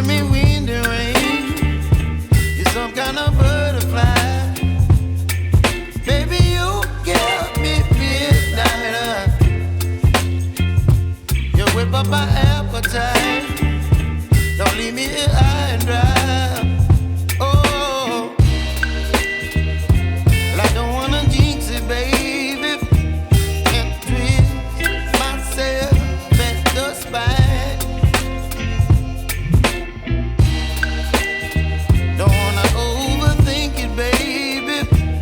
giving me wind and rain. You're some kind of butterfly. Baby, you give me midnight. You whip up my appetite. Don't leave me here high and dry. Oh, well, I don't wanna jinx it, baby, and twist myself at the spine. Don't wanna overthink it, baby.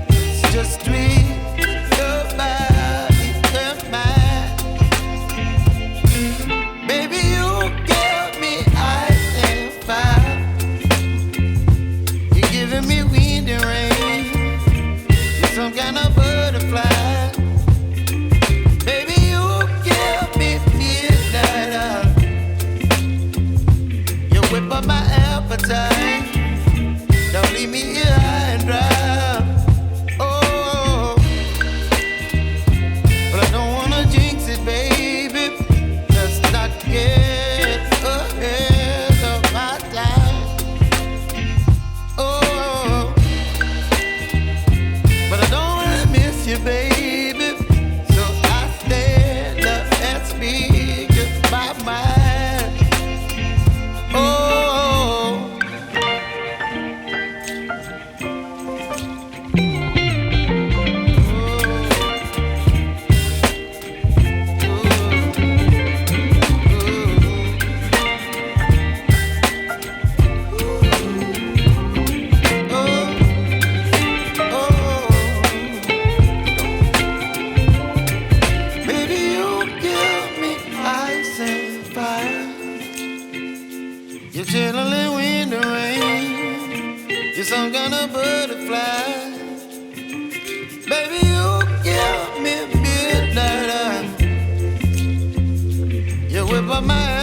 It's just twist your body and mine. Baby, you give me ice and fire. You're giving me wind and rain. You're some kind of butterfly. Baby, you give me midnight. You whip up my appetite. Don't leave me here high and dry. Oh, but I don't wanna jinx it, baby. Let's not get ahead of my time. Oh, but I don't wanna miss you, baby. So I stand up and speak just my mind. Oh. Baby, you give me ice and fire. You're chilling wind and rain. You're some kind of butterfly. Baby, you give me midnight. You whip up my